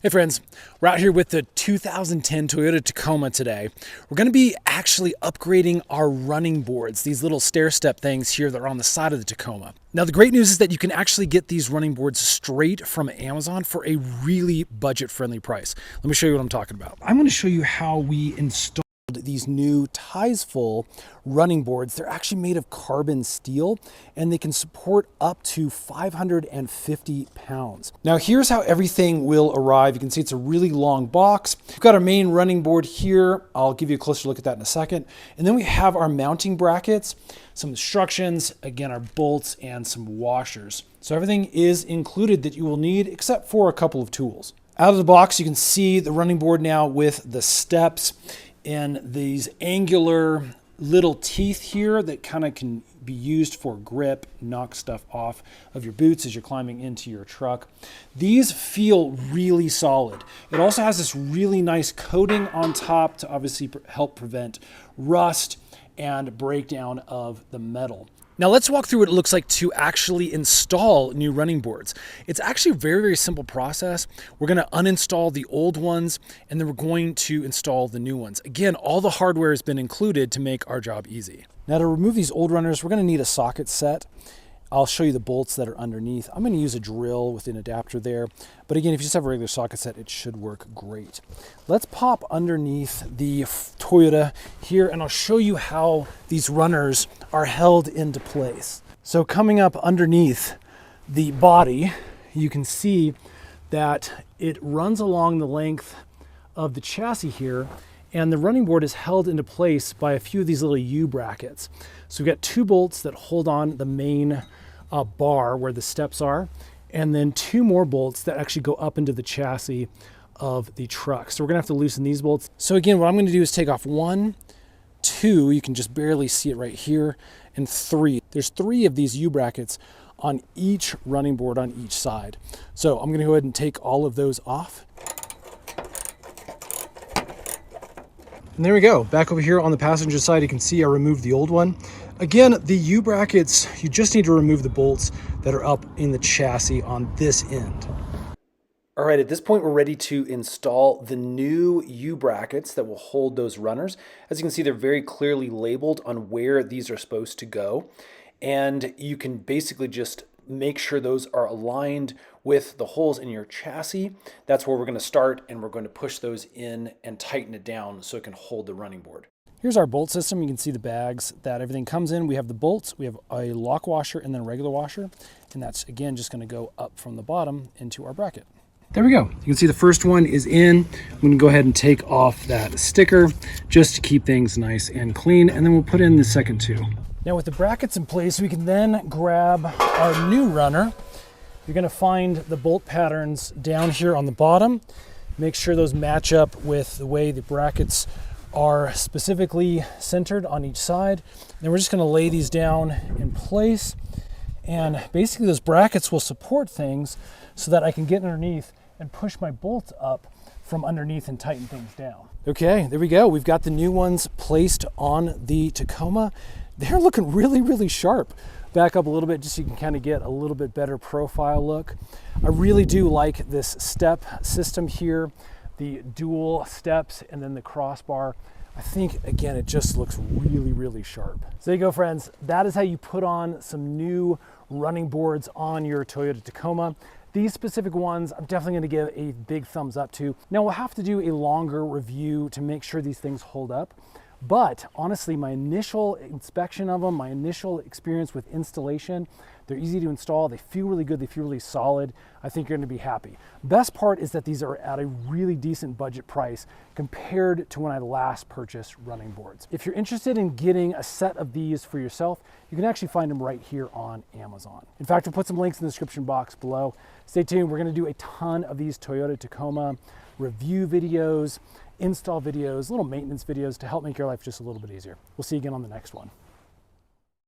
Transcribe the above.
Hey friends, we're out here with the 2010 Toyota Tacoma today. We're going to be actually upgrading our running boards, these little stair step things here that are on the side of the Tacoma. Now the great news is that you can actually get these running boards straight from Amazon for a really budget-friendly price. Let me show you what I'm talking about. I'm going to show you how we installed these new ties-full running boards. They're actually made of carbon steel and they can support up to 550 pounds. Now here's how everything will arrive. You can see it's a really long box. We've got our main running board here. I'll give you a closer look at that in a second. And then we have our mounting brackets, some instructions, again, our bolts and some washers. So everything is included that you will need except for a couple of tools. Out of the box, you can see the running board now with the steps and these angular little teeth here that kind of can be used for grip, knock stuff off of your boots as you're climbing into your truck. These feel really solid. It also has this really nice coating on top to obviously help prevent rust and breakdown of the metal. Now let's walk through what it looks like to actually install new running boards. It's actually a very, very simple process. We're going to uninstall the old ones and then we're going to install the new ones. Again, all the hardware has been included to make our job easy. Now to remove these old runners, we're going to need a socket set. I'll show you the bolts that are underneath. I'm going to use a drill with an adapter there. But again, if you just have a regular socket set, it should work great. Let's pop underneath the Toyota here and I'll show you how these runners are held into place. So coming up underneath the body, you can see that it runs along the length of the chassis here, and the running board is held into place by a few of these little U brackets. So we've got two bolts that hold on the main bar where the steps are, and then two more bolts that actually go up into the chassis of the truck. So we're gonna have to loosen these bolts. So again, what I'm gonna do is take off 1, 2, you can just barely see it right here, and 3. There's 3 of these U brackets on each running board on each side. So I'm gonna go ahead and take all of those off. And there we go. Back over here on the passenger side, you can see I removed the old one. Again, the U brackets, you just need to remove the bolts that are up in the chassis on this end. All right, at this point, we're ready to install the new U brackets that will hold those runners. As you can see, they're very clearly labeled on where these are supposed to go. And you can basically just make sure those are aligned with the holes in your chassis. That's where we're going to start, and we're going to push those in and tighten it down so it can hold the running board. Here's our bolt system. You can see the bags that everything comes in. We have the bolts, we have a lock washer and then a regular washer. And that's, again, just going to go up from the bottom into our bracket. There we go. You can see the first one is in. I'm going to go ahead and take off that sticker just to keep things nice and clean. And then we'll put in the second two. Now with the brackets in place, we can then grab our new runner. You're going to find the bolt patterns down here on the bottom. Make sure those match up with the way the brackets are specifically centered on each side. Then we're just going to lay these down in place. And basically those brackets will support things so that I can get underneath and push my bolts up from underneath and tighten things down. Okay, there we go. We've got the new ones placed on the Tacoma. They're looking really, really sharp. Back up a little bit just so you can kind of get a little bit better profile look. I really do like this step system here, the dual steps and then the crossbar. I think, again, it just looks really, really sharp. So there you go, friends. That is how you put on some new running boards on your Toyota Tacoma. These specific ones, I'm definitely gonna give a big thumbs up to. Now we'll have to do a longer review to make sure these things hold up. But honestly, my initial inspection of them, my initial experience with installation, they're easy to install, they feel really good, they feel really solid. I think you're gonna be happy. Best part is that these are at a really decent budget price compared to when I last purchased running boards. If you're interested in getting a set of these for yourself, you can actually find them right here on Amazon. In fact, we'll put some links in the description box below. Stay tuned, we're gonna do a ton of these Toyota Tacoma review videos, install videos, little maintenance videos to help make your life just a little bit easier. We'll see you again on the next one.